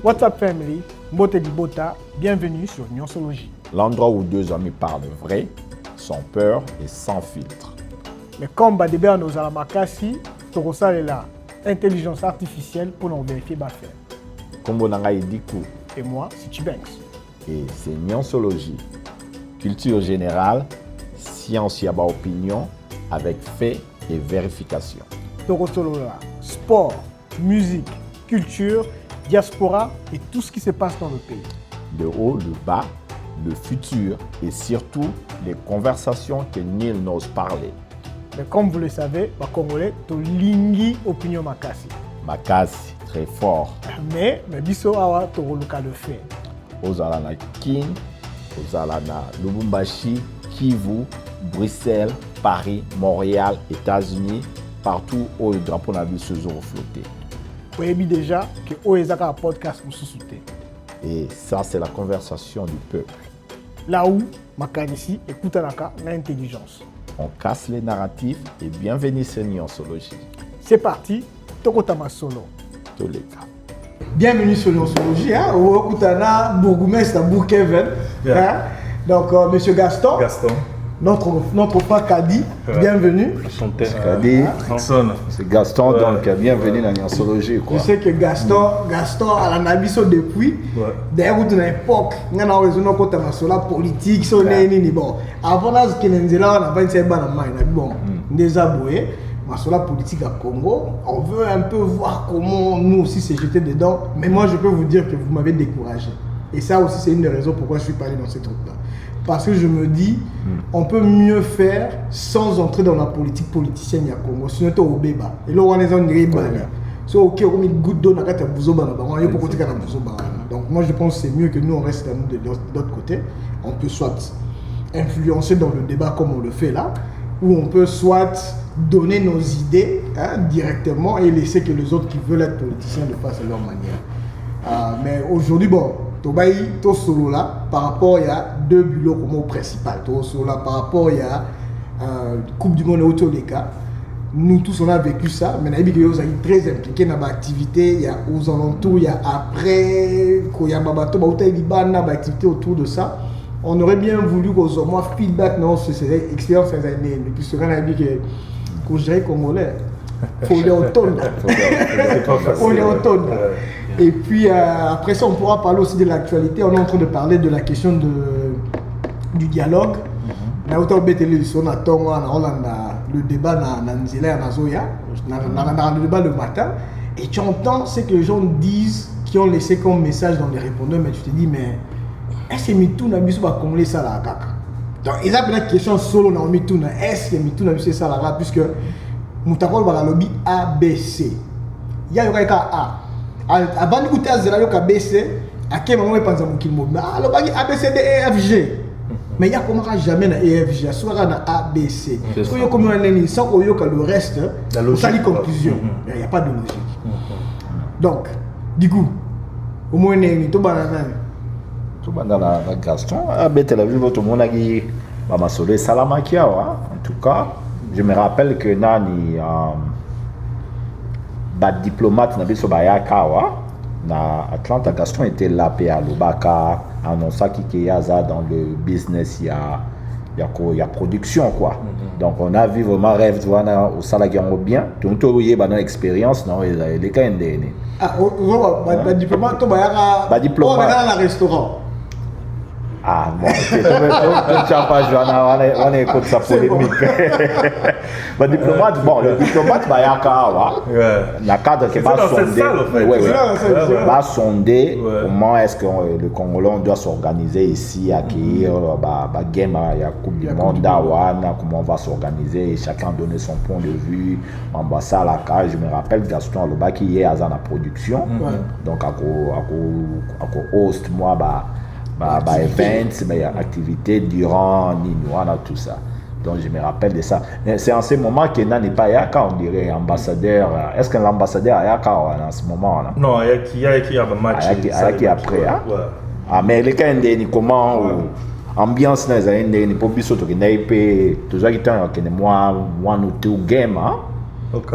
What's up family, Mbote Dibota, bienvenue sur Nyonsologie. L'endroit où deux amis parlent vrai, sans peur et sans filtre. Mais comme Badebe nos alamakasi, Torosa est là, intelligence artificielle pour nous vérifier faire. Kombo Nanga Idikou. Et moi, c'est Chibanks. Et c'est Nyonsologie. Culture générale, science yaba opinion, avec fait et vérification. Torosolola, sport, musique, culture, diaspora et tout ce qui se passe dans le pays. Le haut, le bas, le futur et surtout les conversations que nul n'ose parler. Mais comme vous le savez, les Congolais, to lingi opinion makasi. Makasi, très fort. Mais biso awa toroluka le fait. Ozala na Kin, Ozala na Lubumbashi, Kivu, Bruxelles, Paris, Montréal, États-Unis, partout où le drapeau n'a vu ce jour flotter. Vous savez déjà que Oezaka a un podcast pour se soutenir. Et ça, c'est la conversation du peuple. Là où, Makanisi écoute l'intelligence. On casse les narratifs et bienvenue sur Nyonsologie. C'est parti, Tokotama Solo. Tous les cas. Bienvenue sur Nyonsologie. Au Koutana, bourgmestre Bourkeven. Donc, monsieur Gaston. Notre frère Kadi, bienvenue. Kadi, c'est Gaston, donc bienvenue dans Nyonsologie. Je sais que Gaston à la Nabiso depuis, d'ailleurs, dans l'époque, on a raison de la politique, bon. Avant, on a désaboué, sur la politique à Congo. On veut un peu voir comment nous aussi se jeter dedans. Mais moi, je peux vous dire que vous m'avez découragé. Et ça aussi, c'est une des raisons pourquoi je suis pas allé dans ces trucs-là. Parce que je me dis, on peut mieux faire sans entrer dans la politique politicienne à Congo. Sinon, tu es au béba. Et là, on est en Grébali. So, ok, on met goutte d'eau dans la donc, moi, je pense que c'est mieux que nous, on reste de l'autre côté. On peut soit influencer dans le débat comme on le fait là, ou on peut soit donner nos idées directement et laisser que les autres qui veulent être politiciens le fassent de leur manière. Mais aujourd'hui, bon, Tobaï, solo là, par rapport il y a deux bulots comme au principal. Solo là, par rapport il y a Coupe du Monde autour des cas. Nous tous on a vécu ça, mais il y a très impliqué dans l'activité, il y a aux alentours, il y a après, il y a activité autour de ça. On aurait bien voulu qu'on ait moins feedback dans ces expériences ces années, mais puis ce qu'on a dit que je dirais congolais. Faut les automnes. Faut les automnes. Et puis après ça, on pourra parler aussi de l'actualité. On est en train de parler de la question du dialogue. On a autant le débat le débat le matin. Et tu entends ce que les gens disent, qui ont laissé comme message dans les répondeurs, mais tu te dis, mais est-ce que Mitou n'a pas congolais ça là? Donc, il y a une question solo dans Mitou. Est-ce que Mitou n'a pas ça là? Puisque Moutakol va lobby ABC. Il y a A. Avant de goûter à zéro, il y a ABC. À quel moment il pense à mon kilmo? Ah, le bagage ABCD et FG. Mais il y a comment jamais dans EFG, soit dans ABC. Parce qu'il y a comme un ennemi, sans qu'il y ait le reste, ça dit conclusion. Il n'y a pas de logique. Donc, du coup, au moins, il y a tout dans la Gaston, tout le monde a dit que Salamakia. En tout cas, je me rappelle que Nani, diplomate na Atlanta, Gaston était là à Lubaka, annonça qu'il y a dans le business, il y a production quoi. Donc on a vu vraiment rêve au salaire bien, tout le monde a une expérience dans les cas indéniés. Diplomate, on va dans le restaurant. Ah bon, tu n'as pas joué, on écoute sa polémique. Le diplomate, la cadre qui va sonder comment est-ce que le Congolais doit s'organiser ici, accueillir la game, la Coupe du Monde, comment on va s'organiser, et chacun donner son point de vue. Ambassade à la cage, je me rappelle Gaston Aloba qui est à la production, donc à host moi events, activités durant Ninoana, tout ça. Donc je me rappelle de ça. Mais c'est en ce moment que n'est pas Yaka, on dirait ambassadeur. Est-ce que l'ambassadeur a Yaka en ce moment là? Non, Yaki a un match. Yaki après. Ah, mais les cas comment ambiance dans les années, pour biso to toujours qui tient que moi one ou two game Ok.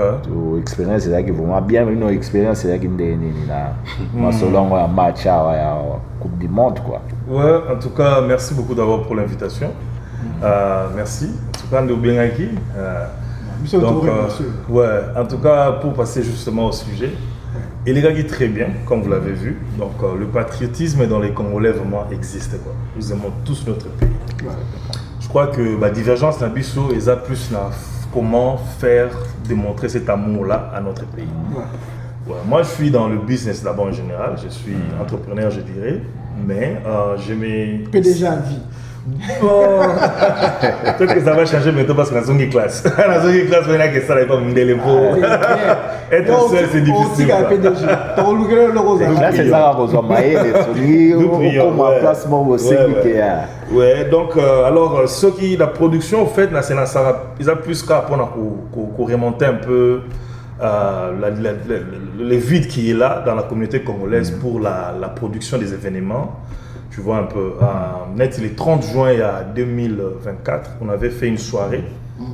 Expérience c'est là qui vraiment bien une expérience c'est là qui na selon un match à Coupe du Monde quoi. Ouais, en tout cas, merci beaucoup d'abord pour l'invitation. Merci. En tout cas, nous bien ici. Donc, ouais, en tout cas, pour passer justement au sujet, et les gars qui très bien, comme vous l'avez vu. Donc, le patriotisme dans les Congolais vraiment existe quoi. Nous aimons tous notre pays. Ouais. Je crois que la divergence n'abisso et ça plus comment faire démontrer cet amour-là à notre pays. Ouais. Ouais, moi, je suis dans le business d'abord en général. Je suis entrepreneur, je dirais, mais je me... PDG à vie. Bon. Peut-être que ça va changer bientôt parce que la zone classe. La zone classe, on a que ça, il va me donner les être seul, c'est difficile. Là, c'est ça, on va ma place, mon ouais, donc, alors, ce qui, la production, en fait, ils ont plus qu'à remonter un peu le vide qui est là dans la communauté congolaise pour la production des événements. Tu vois un peu, net le 30 juin 2024, on avait fait une soirée,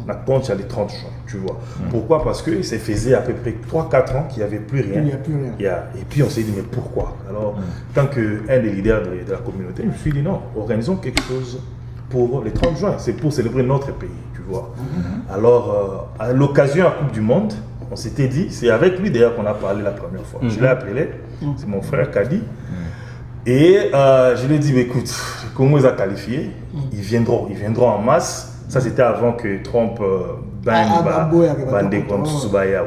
la compte il y a le 30 juin, tu vois. Pourquoi? Parce que ça faisait à peu près 3-4 ans qu'il n'y avait plus rien. Il n'y a plus rien. Et puis on s'est dit, mais pourquoi? Alors, tant qu'un des leaders de la communauté, je me suis dit, non, organisons quelque chose pour le 30 juin, c'est pour célébrer notre pays, tu vois. Alors, à l'occasion de la Coupe du Monde, on s'était dit, c'est avec lui d'ailleurs qu'on a parlé la première fois. Je l'ai appelé, c'est mon frère Kadi. Et je lui ai dit, écoute, comment ils ont qualifié, ils viendront en masse. Ça, c'était avant que Trump bande comme Tsubaya.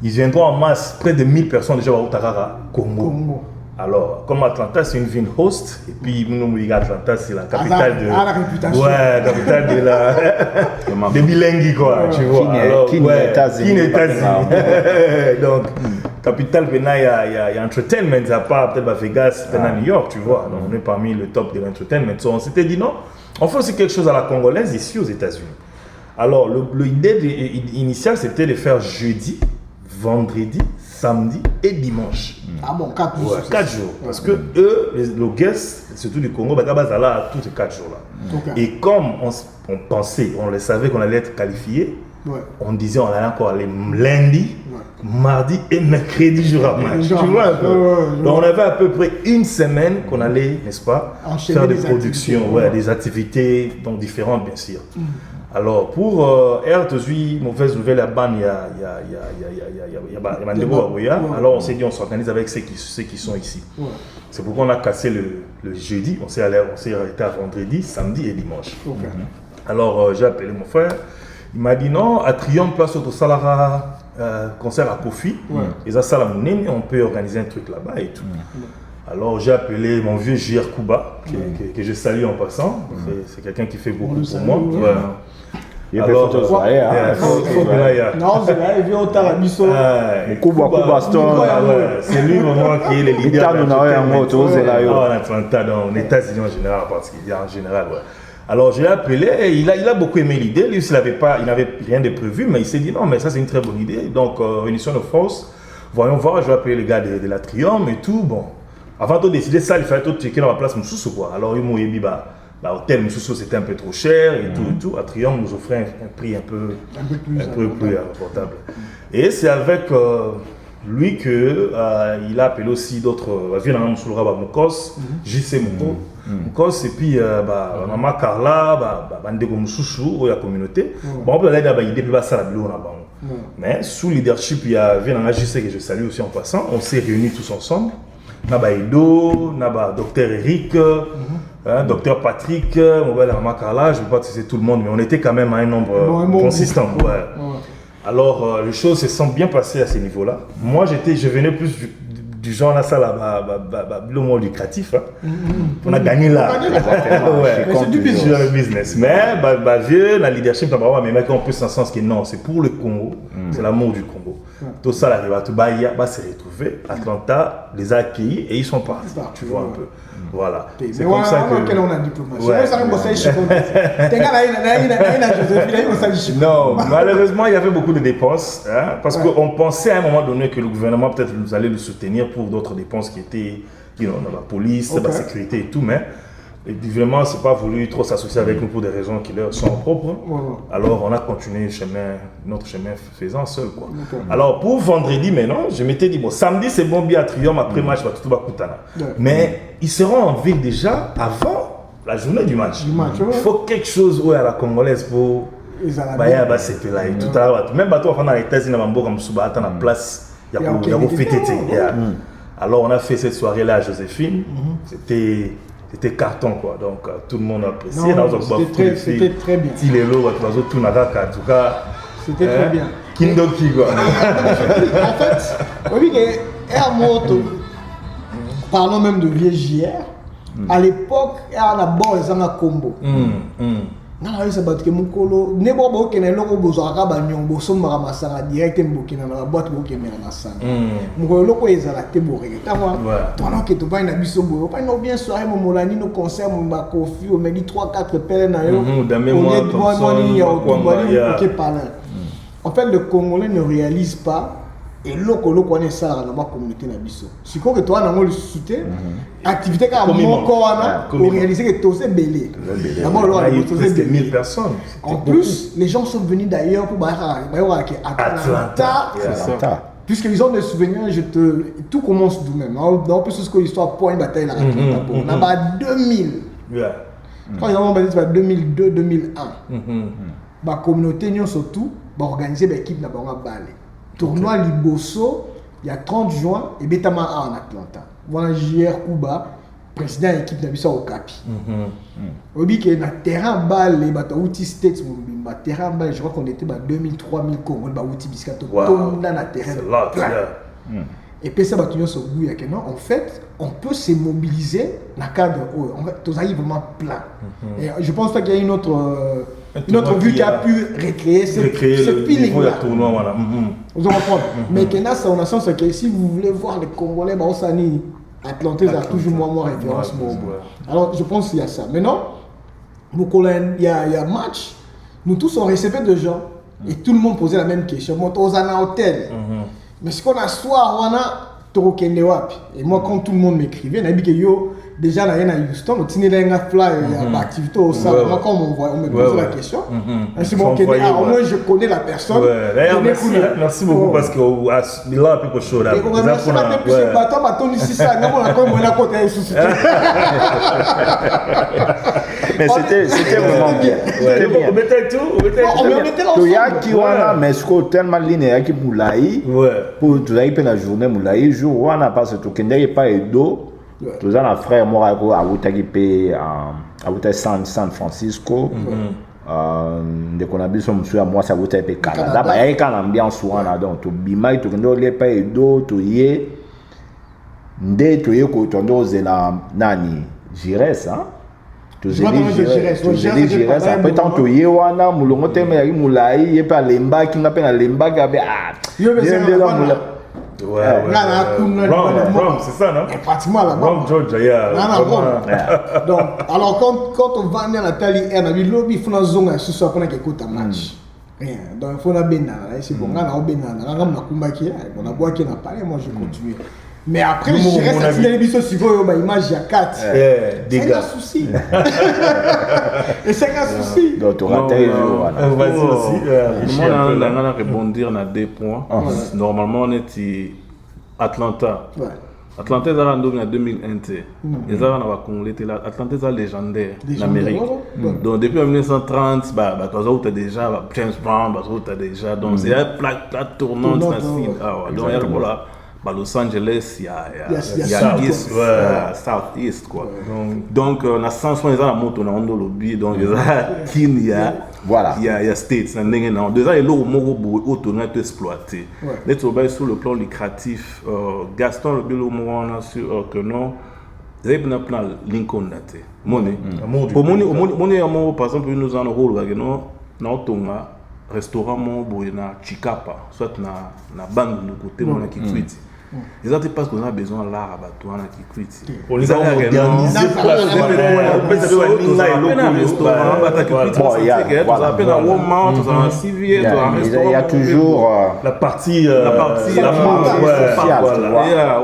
Ils viendront en masse, près de 1000 personnes déjà au Tarara, Congo. Alors, comme Atlanta, c'est une ville host, et puis Atlanta, c'est la capitale de... la réputation. Ouais, capitale de la... de Bilingue, quoi, tu vois. Qui n'est États-Unis. Donc, capitale, il y a entertainment, il n'y a pas peut-être à Vegas, peut-être à New York, tu vois. Donc, on est parmi le top de l'entertainment. Donc, on s'était dit non, on fait aussi quelque chose à la congolaise ici aux États-Unis. Alors, l'idée initiale, c'était de faire jeudi, vendredi, samedi et dimanche. Ah bon, 4 jours. Ouais, 4 jours. Parce que eux, les guests, surtout du Congo, ils sont là tous ces 4 jours-là. Okay. Et comme on pensait, on le savait qu'on allait être qualifiés, on disait on allait encore aller lundi, mardi et mercredi jour à match. Tu vois un peu. Donc on avait à peu près une semaine qu'on allait, n'est-ce pas, faire des productions, des activités donc différentes bien sûr. Alors pour R18, mauvaise nouvelle à Ban, il y a alors on s'est dit on s'organise avec ceux qui sont ici. C'est pourquoi on a cassé le jeudi, on s'est arrêté à vendredi, samedi et dimanche. Alors j'ai appelé mon frère, il m'a dit non, à Triomphe, place au Salara, concert à Kofi, ils ont ça la monnaie, on peut organiser un truc là-bas et tout. Alors j'ai appelé mon vieux J.R. Kuba, que je salue en passant, c'est quelqu'un qui fait beaucoup pour moi. Alors, non, c'est là, il vient au Tarabiso. C'est lui vraiment qui est le leader en Atlanta, en États-Unis en général, en général. Alors je l'ai appelé, et il a beaucoup aimé l'idée. Lui, il n'avait rien de prévu, mais il s'est dit non, mais ça c'est une très bonne idée. Donc, réunion de force, voyons voir, je vais appeler les gars de la Triomphe et tout. Bon, avant de décider ça, il fallait tout checker dans la place Moussoussou, quoi. Alors, il m'a dit, l'hôtel Moussoussou c'était un peu trop cher et tout. À Triomphe, nous offrait un prix un peu plus abordable. Et c'est avec lui qu'il a appelé aussi d'autres, Moukos, JC Mouko, Moukos, et puis Maman Carla, Bandego Moussoussou, la communauté. Bon, on peut aller dans l'idée de ça la bilo. Mais sous leadership, il y a JC que je salue aussi en passant, on s'est réunis tous ensemble. Naba Edo, Naba Docteur Eric, Docteur Patrick, Maman Carla, je ne veux pas citer tout le monde, mais on était quand même à un nombre consistant. Alors, les choses se sont bien passées à ce niveau-là. Moi, je venais plus du genre à ça, le mot lucratif. On a gagné là. C'est du business. Mais, vieux, la leadership, mais mec, on peut s'en sens que non, c'est pour le Congo, c'est l'amour du Congo. Tout ça, là, il s'est retrouvé. Atlanta les a accueillis et ils sont partis. Tu vois un peu. Voilà. C'est comme ça que on a diplomatie. Non, malheureusement, il y avait beaucoup de dépenses. Parce qu'on pensait à un moment donné que le gouvernement peut-être nous allait le soutenir pour d'autres dépenses qui étaient dans la police, la sécurité et tout. Mais Et vraiment, c'est pas voulu trop s'associer avec nous pour des raisons qui leur sont propres. Alors, on a continué notre chemin faisant seul, quoi. Alors, pour vendredi, maintenant, je m'étais dit, bon, samedi, c'est bon, bien à Triomphe, après match, tout va Koutana. Mais ils seront en ville déjà avant la journée du match. Il faut quelque chose à la congolaise pour... c'était là. Tout à l'heure, même bateau, on a été dans la place, il y a un fêté. Alors, on a fait cette soirée-là à Joséphine. C'était carton, quoi. Donc, tout le monde a apprécié. C'était très bien. En tout cas, c'était très bien. Kindoki, quoi. En fait, oui, parlons même de VJR. À l'époque, il y a d'abord les gens combo. Non, c'est parce que mon colo, ne pas beaucoup ne loko bozaka ba nyongo somba masanga direct mbokina na boîte bokena na masanga. Mon colo loko ezala te boré. Tama, toi que tu vas na biso boyo, pas no bien soirée mon molani no concert mon ba kofi au medi 3-4 pelle na yo. En fait, le Congolais ne réalise pas et loko on est ça dans la communauté na biso. Si quoi que toi na le soutien activité comme mon corps pour réaliser que tout c'est belé. D'abord là il y a 1000 personnes. En plus, les gens sont venus d'ailleurs pour Atlanta. Puisqu'ils ont des souvenirs, tout commence d'eux-mêmes. En plus, ce que l'histoire point une bataille là. On a 2000. Quand ils ont bâti 2002-2001. La communauté surtout organiser l'équipe na bango balé. Tournoi Liboso, il y a 30 juin, et Betama en Atlanta. Voilà JR Kuba, président de l'équipe de au Capi. Obi qui est dans terrain balle, les bateaux States, terrain balle, je crois qu'on était à 2000-3000 Congo, les bateaux Biscato, tout dans la terrain plein. Et puis ça, en fait, on peut se mobiliser dans le cadre où tout ça est vraiment plein. Et je pense qu'il y a une autre vue qui a pu recréer ce feeling-là. Vous en comprenez. Mais on a sens que si vous voulez voir les Congolais, Atlantis a toujours moins référence. Alors je pense qu'il y a ça. Maintenant, il y a match, nous tous on recevait de gens et tout le monde posait la même question. Moi, on a un hôtel. Mais ce qu'on a soir, on a Torokende Wapi. Et moi, quand tout le monde m'écrivait, on a dit que yo, déjà, là, il y a Houston, on a un fly, il y a activité au sein. Moi, quand on me posait la question, c'est bon, au moins je connais la personne. Merci beaucoup parce que là, un peu pour chaud là. Et on a mis ça, puisque bateau ici, ça, nous, on a quand même un côté sous. Mais c'était vraiment bien. On mettait tout. On mettait l'ensemble. Il y a qui wana mais ce que tellement linéaire qui moulaï pour tout ça la journée moulaï jour wana parce que kendé pas edo tout ça na frère moi à Outaki à San Francisco de qu'on a besoin monsieur à moi ça vous taper Canada bah il y a une ambiance wana donc to bima to kendé pas edo to yé ndé to yé ko tondo zela nani Jires hein. Après tant que yewana mulongo teme yaki mulai yepa lemba kinga pe na lemba gabe Rome, c'est ça, non? Pratiquement là-bas. Rome, Georgia, Donc, alors quand on va à Nathalie, on a vu lobby, il faut une zone sur ça pour qu'on écoute un match. Donc il faut la bénana, c'est bon, on a bénana, on a kumbaki, on a bois qui n'a pas, moi je continue. Mais après, je reste à finir l'émission suivante, image il y a 4. C'est un souci. Et c'est un souci. Donc tu rates les jours. Vas-y aussi. On a rebondir dans 2 points. Normalement, on est Atlanta. Atlanta est en 2001. Les Arabes ont Congolais. Atlanta est légendaire en Amérique. Donc depuis 1930, tu as déjà James Brown, tu as déjà. Donc c'est une plaque tournante. Donc Los Angeles, il y a East, Southeast quoi. Donc on a 100 ans à moto dans le lobby, donc il y a Kenya, il y a States, déjà il y a l'autonomie exploité. Sur le plan lucratif, Gaston le bilo on a sur que non, il y a un plan Lincoln daté. Money. Par exemple nous en rôle non restaurant boyna Chikapa, soit na bande de côté mon qui tweet. Ils ont parce qu'on a besoin là à bateau na qui tweet. On les a organisés il y a toujours la partie sociale.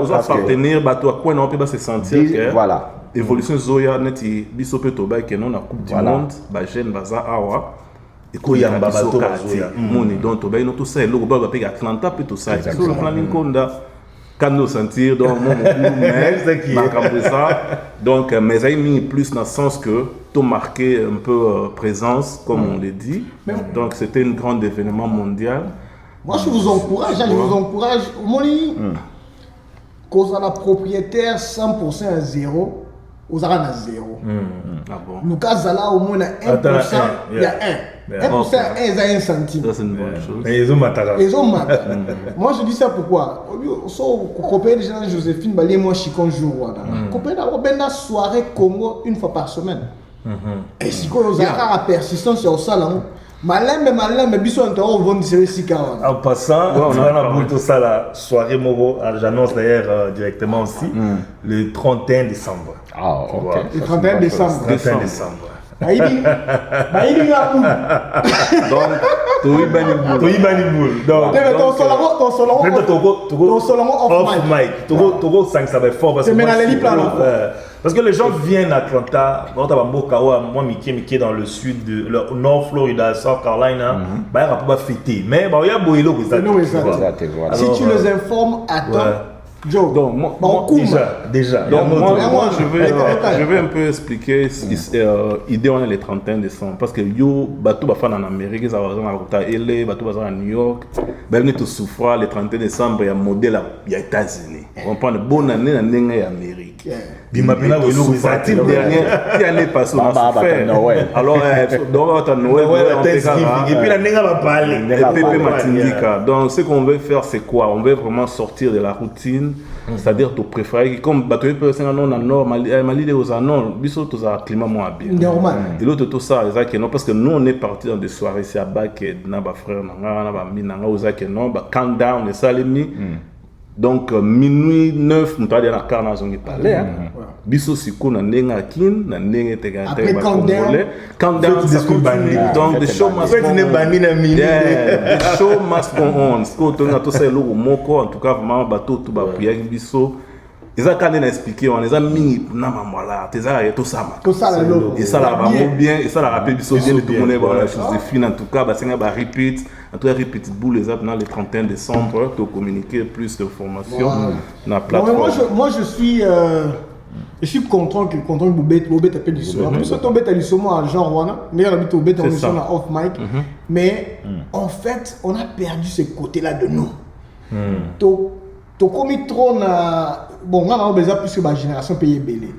Aux partenaires bateau à quoi on peut se sentir que voilà. évolution zoya neti biso pe to ba ke non na coupe du monde ba jeune baza awa et ko ya bato quartier moni donc to ba no to ça eloko ba pe Atlanta pe to ça so le plan Linkonda quand nous sentir donc mon mais c'est qui ça donc mais amis plus dans le sens que tout marqué un peu présence comme on le dit donc c'était un grand événement mondial. Moi je vous encourage moni cause à la propriétaire 100% à zéro aux arènes à zéro. Ah bon. Lucas Zala au moins à 1%, il y a 1%. 1%, 1 à 1 centime. Ça c'est une bonne chose. Mais ils ont maté. Moi je dis ça pourquoi? So copain de Joséphine Balé moi Chicon jour copain d'abord soirée Congo une fois par semaine. Et si qu'on a la persistance sur ça là. Malin mais biso on vend série sika. En passant, on a beaucoup ça la soirée Mogo, j'annonce d'ailleurs directement aussi le 31 décembre. Ah OK. Le 31 décembre. 31 décembre. Baïdi la boule. Donc Toyi Bani Boule. Donc ton salon off mic. Togo 5 ça va être fort parce que les gens viennent à Atlanta, moi Mickey dans le sud de le North Florida, South Carolina, bah il va fêter. Mais bah il y a Boilo que ça. Si tu les informes à temps Joe, donc moi déjà. Donc moi je vais un peu expliquer idée on est le 31 décembre parce que yo bateau ba fan en Amérique ça va dans LA, bateau ba dans New York, ben nous tout souffrir le 31 décembre il y a modèle il y a États-Unis. On prend une bonne année dans l'Amérique. Bima pena welo ko sorti dernière qui allait passer Noël. Alors donc Noël et puis la nenga va parler Pépé Matindika. Donc ce qu'on veut faire c'est quoi? On veut vraiment sortir de la routine, c'est-à-dire tu préfères comme bateau peut c'est non nord Mali des aux non biso tous à climat moins bien. Normal. Et l'autre tout ça les non parce que nous on est parti dans des soirées c'est à bac na ba frère na ba mi na aux non ba calm down et ça les mi. Donc minuit 9 nous t'as dit la carne zongi parler biso siko na nenga kin na nenga tegante ba congolais quand down ça continue donc the show must go on. The show must go on siko to na to ça logo moko en tout cas vraiment bateau tout ba prier biso ils ont quand même expliqué on les a mis na mamala teza et tout ça et ça là va bien et ça la rappelle biso bien tout le monde voilà Joséphine en tout cas ba singa ba repeat en tout cas repeat boule les apps dans le 31 décembre pour communiquer plus d'informations na plateforme. Moi je suis content que Boubet appelle du soir. Plus que Boubet a du soir à genre Wana, mais on habite au Boubet on est sur la off mic. Mais en fait, on a perdu ce côté-là de nous. To commis trop na bon on a besoin plus que ma génération payée belé.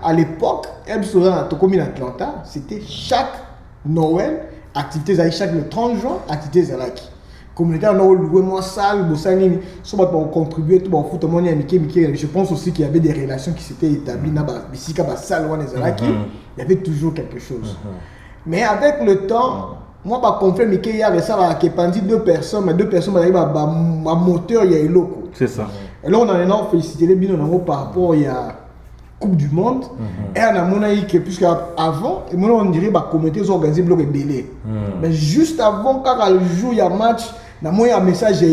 À l'époque, to commis en Atlanta, c'était chaque Noël, activités à chaque le 30 juin, activités à l'aki. Communauté on a loué moi salle, bossani, soit pour contribuer tout pour foot money Mickey. Je pense aussi qu'il y avait des relations qui s'étaient établies na ba bisika ba salle wana zalaki. Il y avait toujours quelque chose. Mais avec le temps moi, je confirme Mickey hier et ça va qui deux personnes arrivent à moteur il y a l'eau. C'est ça. Et là on a énormément félicité les binômes par rapport il y a Coupe du Monde et on a mon avis que puisque avant et maintenant on dirait bah communauté organisé bloc belé. Mais juste avant quand le jour il y a match, na moi il y a un message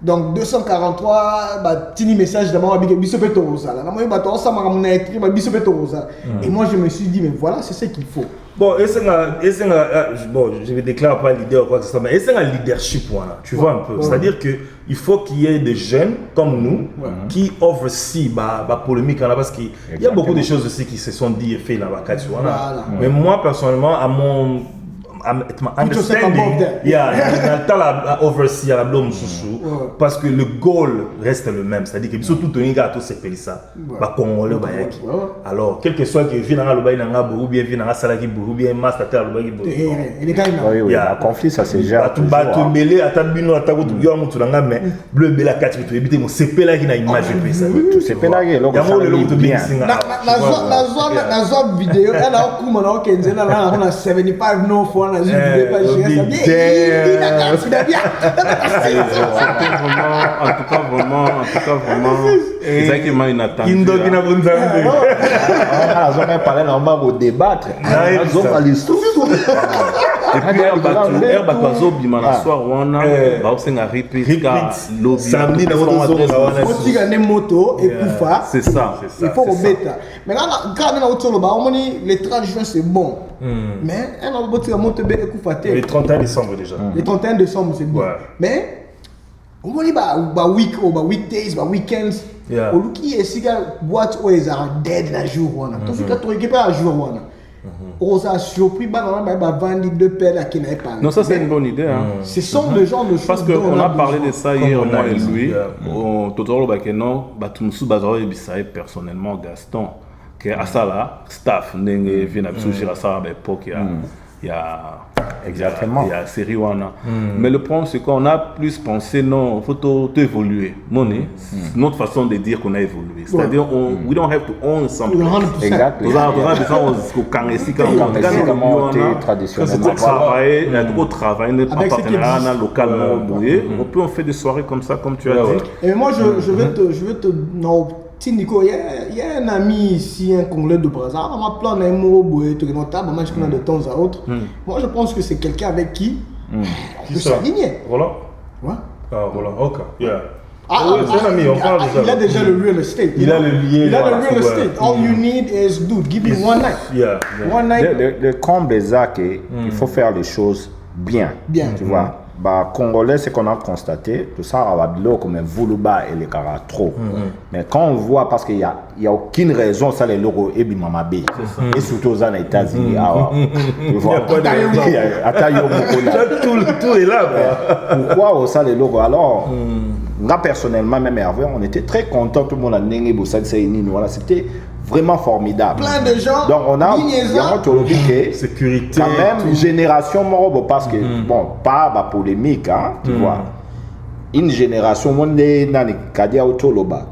donc 243 bah tini message d'abord avec Bisopeto Rosa. Na moi bah toi ça m'a mon écrit bah Bisopeto Rosa. Et moi je me suis dit mais voilà c'est ce qu'il faut. Bon, je ne déclare pas l'idée ou quoi que ce soit, mais c'est un leadership, voilà, tu vois un peu. C'est-à-dire qu'il faut qu'il y ait des jeunes comme nous qui offrent aussi la polémique, parce qu'il y a beaucoup de choses aussi qui se sont dites et faites là-bas. Mais moi, personnellement, à mon understanding, il y a la oversee à la blôme chouchou parce que le goal reste le même, c'est-à-dire que surtout Tony Gato c'est payé ça, bah congolais bayaki. Alors quel que soit que vient dans le bail dans la ou bien vient dans la salle qui ou bien master terre le bail. Il y a un conflit ça se gère. Tu bats tu mêler à ta bino à ta route yo mutu nga mais bleu bela 4 tu éviter mon CP là qui na image de ça. C'est pénagé logo ça. La zone vidéo là on kuma na Kenzela là on a 75 no for on a vu pas gérer ça bien. Il a bien. C'était vraiment, en tout cas vraiment, c'est ça qui m'a inattendu. Indogina Bunzambe. On a parlé normalement au débattre. On a l'histoire. Et puis herba bazo bima na soir wana ba osenga repeat ka lobby samedi na moto on tigane moto et kufa c'est ça il faut rebeta mais là quand on a autre ba on dit le 30 juin c'est bon mais on a botti la moto be kufa le 31 décembre déjà le 31 décembre c'est bon mais on dit ba weekdays ba weekends au luki et siga boîte où ils are dead la jour wana donc tu dois récupérer la jour wana. On s'est surpris, vendre deux pelles à qui n'avait pas. Non, ça c'est une bonne idée. Ce sont le genre de choses. Parce qu'on a parlé de ça hier, moi et lui. Totoro Bakeno, Batumsu Bazaro et Bissaï personnellement, Gaston, qui est à ça là, staff, Nenge, vient à Bissouchir à ça à l'époque, il y a. Exactement. Il y a série Wana. Mais le problème, c'est qu'on a plus pensé, non, il faut évoluer. Notre façon de dire qu'on a évolué. C'est-à-dire, we don't have to own something. Exactement. Nous avons besoin de traditionnellement travailler, en partenariat localement. On peut en faire des soirées comme ça, comme tu as dit. Et moi, je veux te Nico, il y a un ami ici, un Congolais de Brazza, on m'a plein d'un mot, de temps à autre. Moi, je pense que c'est quelqu'un avec qui on peut s'aligner. Roland? Ouais. Ah, Roland, ok. Yeah. C'est un ami, on parle déjà. Il a déjà le real estate. Il a le lien. Il a le real estate. All you need is, dude, give me one night. Yeah. One night. Le comble des actes, il faut faire les choses bien. Tu vois. Congolais, c'est qu'on a constaté, tout ça, on va dire comme un Voulouba et les caras trop. Mais quand on voit, parce qu'il n'y a aucune raison, ça les logos et Bimamabé. Et surtout aux États-Unis, tu vois. Tout est là. Pourquoi ça les logos? Alors, là, personnellement, même Hervé, on était très contents, tout le monde a Nengue Boussaïd Seyni, voilà, c'était vraiment formidable. Plein de gens. Donc on a sécurité. Quand même une génération mort parce que bon pas la polémique tu vois. Une génération monde nani kadia autoloba.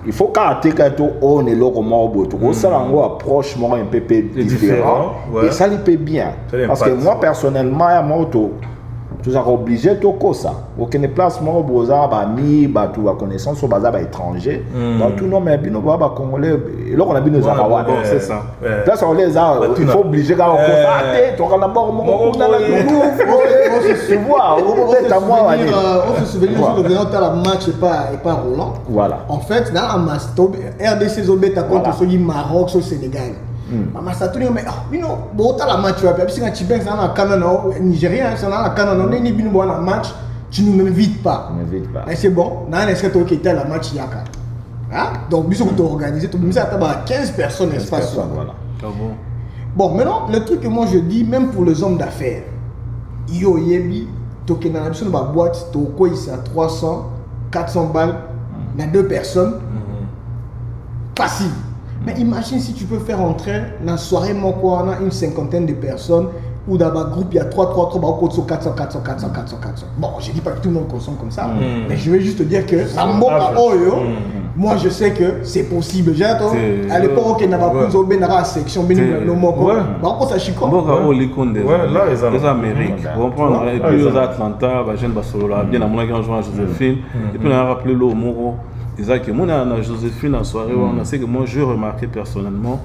Il faut qu'attendre on est là comme mort tout ça là approche moi un peu différent et ça lui paie bien parce que moi personnellement à moto tu es obligé de faire ça. Aucune place, moi, ami, tu as connaissance au bazar étranger. Tout le monde est bien, Congolais. Et là, on a bien nos Arawa. C'est ça. Là, on les a. Il faut obliger à constater. Tu as d'abord mon on se souvient que le match n'est pas Roland. Voilà. En fait, dans la masse, RDC Zobé, tu as contre le Maroc, le Sénégal. Mais ça tourne mais bon la match tu vas si tu es dans le Canada Nigérien c'est dans le Canada on est ni bien dans le match tu ne m'invites pas et c'est bon dans est-ce que tu es la match yaka donc bisous tu organiser tu me ça 15 personnes espace voilà bon maintenant le truc que moi je dis même pour les hommes d'affaires yo yebi token dans la biso ba boîte to quoi il c'est à 300 400 balles dans deux personnes facile. Mais imagine si tu peux faire entrer dans la soirée, on a une cinquantaine de personnes, ou dans un groupe, il y a 3, 400. Bon, je ne dis pas que tout le monde consomme comme ça, mais je vais juste te dire que moi je sais que c'est possible. À l'époque, il y avait plus de section, là, les Amériques, et puis aux Atlanta, Jeanne Basolola, bien à mon avis, on joue à Joséphine, et puis on a rappelé le Moro. Que moi, on Joséphine en soirée, on a que moi, je remarquais personnellement,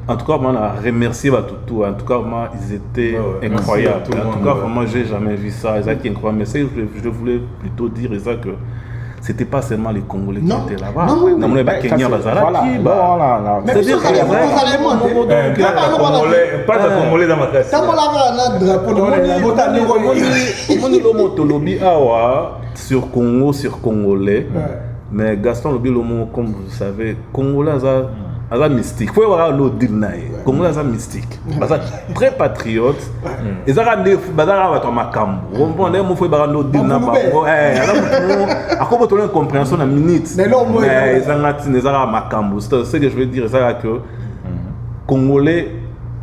en tout cas, moi, on a remercié tout. En tout cas, moi, ils étaient incroyables. En tout cas, moi, j'ai jamais vu ça. Ils étaient incroyables. Mais je voulais plutôt dire que c'était pas seulement les Congolais qui étaient là-bas. Non, mais Kenya, Bazaraki, c'est-à-dire pas de Congolais dans ma classe. Sur Congo, sur Congolais. Mais Gaston Lobilomo, comme vous savez, Congolais a mystique. Il faut avoir l'autre deal. Congolais a mystique. Très patriote. Ils ont des makambo. On a fait l'autre deal. On a une compréhension de minute. Mais ils ont makambo. C'est ce que je veux dire. C'est que Congolais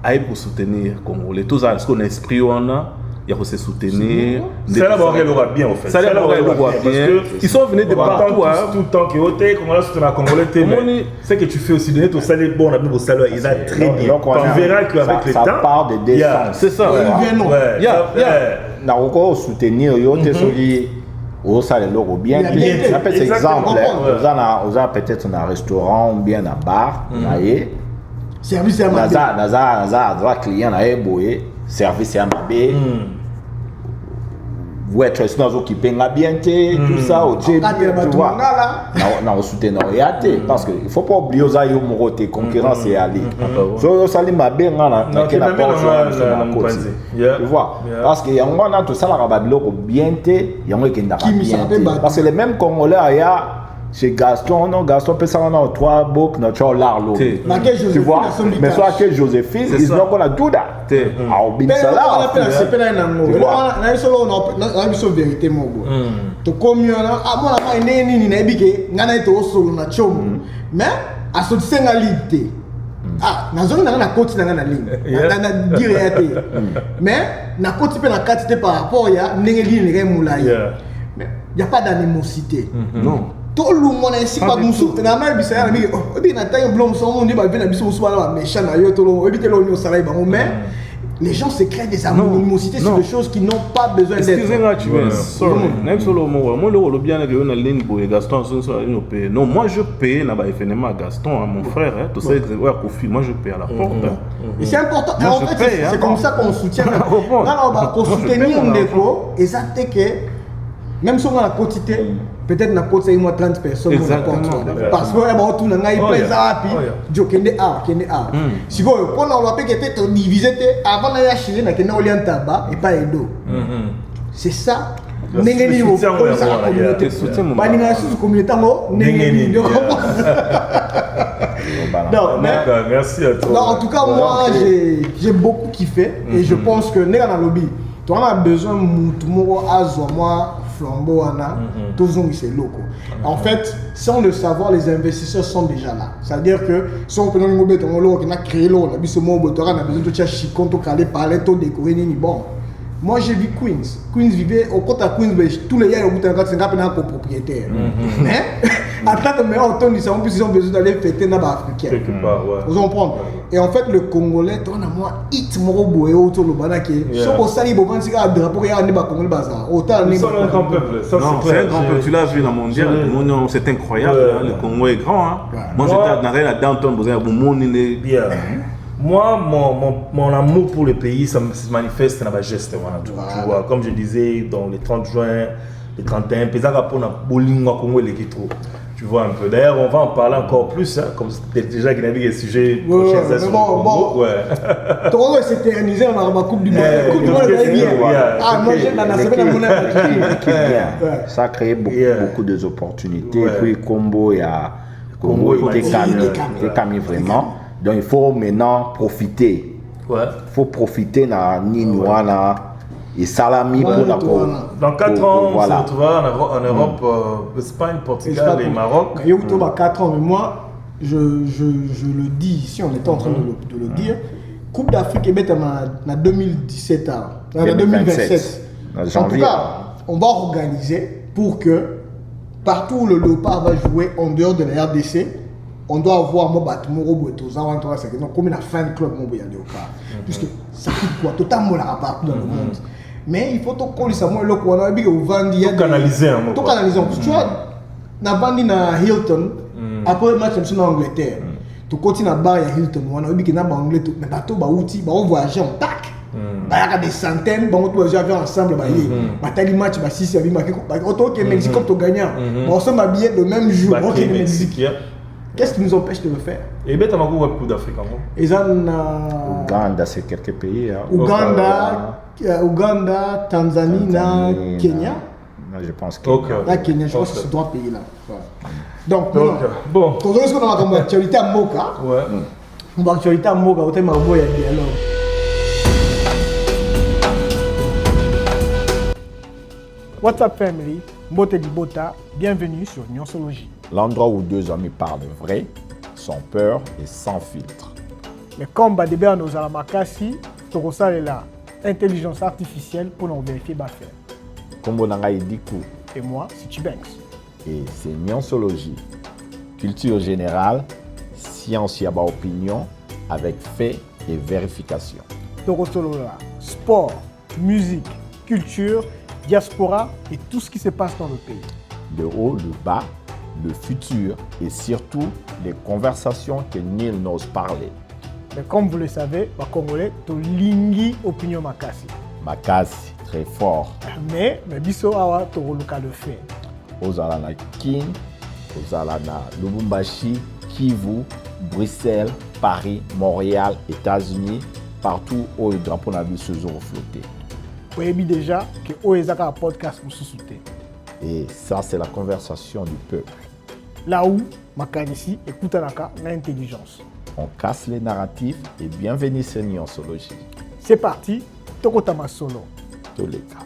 a pour soutenir Congolais. Tout ça, ce qu'on a esprit, on a. il faut se soutenir. Ça là, il aura bien en fait. Ça là, il aura bien. Ils sont venus de partout. Tout le temps que Oté, Congolais, c'est un Congolais. C'est que tu fais aussi donner ton salaire bon, on a mis au salaire, il a très bien. Tu verras qu'avec le temps. Ça part de décence. C'est ça. N'a encore soutenir, il y a au salaire au bien. Ça peut être exemple. Vous avez peut-être un restaurant ou bien un bar. Service à ma Naza client na eboye service à mabé. Vous êtes occupé na bien tout ça au tu vois. Na soutenir parce que il faut pas oublier aux ayo moroté concurrence et aller. So sali mabé na kena pas tu vois parce que yango na tout ça la babiloko bien té yango kenda bien parce que les mêmes Congolais aya chez Gaston, non, Gaston peut s'en avoir 3 books, notre l'arlo. Tu vois, mais soit que Joséphine, ils n'ont pas do that. Ah, au bin salaire. C'est pas un amour. On a solo on a une vérité mon beau. To comme là, ah moi là ni na bike, ngana to solo na chom. Mais à ce singalité. Ah, na zone na côté na ligne. Na dire été. Mais na côté pe na quantité par rapport ya ndenge ligne moulaye. Mais il y a pas d'animosité. Non. Tout le monde est ici pas comme ça. Na mal bisaya na mi oh bi na taille blom son monde ba na biso so ba méchant na yo to lo ebite lo ni au salaire ba mais les gens se créent des animosités sur des choses qui n'ont pas besoin d'être. Excusez-moi, tu vois. Sorry. Même solo moi le bien que na ligne pour Gaston on paye. Non, moi je paye na ba FNMA Gaston mon frère tout ça moi je paye à la porte. Et c'est important. En fait, c'est comme ça qu'on soutient. Là on va soutenir Ndeko et ça fait que même si on a la quantité peut-être na côté il y a 30 personnes parce que on tout na ngai plaisir puis jo kende si vous on a pas peut-être diviser avant na ya chine na kende oliantaba et pas edo c'est ça nengeni au communauté ba ni na sous communauté ngo nengeni non merci à toi. Non, en tout cas moi j'ai beaucoup kiffé et je pense que nega na lobby toi on a besoin mutu moko azwa moi flambeau tous c'est locaux. En fait, sans le savoir, les investisseurs sont déjà là. C'est-à-dire que si on peut nous mettre en l'eau, on a créé l'eau, on a besoin de faire chicon, de caler, parler, de décorer, bon. Moi j'ai vu Queens. Queens vivait au côté à Queens, tous les gars ont été en copropriétaire. Mais en tant que meilleur automne, ils ont besoin d'aller fêter dans l'Africain. Vous comprenez? Et en fait, le Congolais, on a moins hit moro boé autour de Banaki. Si on s'allie, on va dire que drapeau il y a un Congolais bazar. Autant c'est un grand peuple. C'est un grand peuple. Tu l'as vu dans le mondial. C'est incroyable. Le Congo est grand. Moi j'étais dans la downtown, vous avez un monde bien. Moi, mon amour pour le pays, ça se manifeste dans ma geste. Tu vois, comme je disais, dans les 30 juin, les 31, tu vois un peu. D'ailleurs, on va en parler encore plus, hein, comme c'était déjà qu'il y avait des sujets prochains. Toronto s'est éternisé dans la Coupe du Monde. Ah, moi j'ai dans la semaine ça a créé beaucoup d'opportunités. Puis Combo, il y a Congo était calme vraiment. Donc il faut maintenant profiter. Il faut profiter dans Ninoana et Salami pour la Dans 4 ans, on se retrouvera en Europe, Espagne, Portugal et Maroc. Il y a 4 ans, mais moi, je le dis ici, on était en train de le dire. Coupe d'Afrique est en 2017, en 2027. En tout cas, on va organiser pour que partout où le Léopard va jouer en dehors de la RDC, on doit avoir mon bâtiment comme une fan club puisque ça coûte quoi totalement la partout dans le monde. Mais il faut que ça moi le quoi canaliser tout canaliser. Tu vois na bandi na Hilton après le match en Angleterre tu continues à bar ya Hilton on a dit que na anglais tout mais bateau ba outil ba on voyager en tac ba y a des centaines ba on doit jouer ensemble ba y ba tali match ba 6 avec ba auto que Mexique comme gagnant on se m'habiller le même jour au Mexique. Qu'est-ce qui nous empêche de le faire? Et bien, tu as un coup d'Afrique. Ouganda, c'est quelques pays. Uganda, Tanzanie, Kenya. Je pense que Kenya, je pense que c'est 3 pays là. Donc, bon. Quand on a comme actualité à Moka, on va actualité à Moka, au thème à Moya dialogue. What's up family? Mbote Dibota, bienvenue sur Nyonsologie. L'endroit où 2 amis parlent vrai, sans peur et sans filtre. Le combat de Béa nos Alamakasi, Torosa est là. intelligence artificielle pour nous vérifier bah faire. Comme on a dit, Et moi, c'est Chibanks. Et c'est Nyansologie. Culture générale, science et opinion, avec fait et vérification. Torotolola, sport, musique, culture, diaspora et tout ce qui se passe dans le pays. Le haut, le bas, le futur et surtout les conversations que nul n'ose parler. Mais comme vous le savez, les Congolais, to lingi opinion makasi. Makasi, très fort. Mais biso awa toroluka le fait. Ozala na Kin, ozala na Lubumbashi, Kivu, Bruxelles, Paris, Montréal, États-Unis, partout où le drapeau n'a vu ce jour flotter. Vous savez déjà que Oezaka a un podcast pour se soutenir. Et ça, c'est la conversation du peuple. Là où, Makanisi écoute l'intelligence. On casse les narratifs et bienvenue sur Nyansologie. C'est parti, Tokotama Solo. Tous les cas.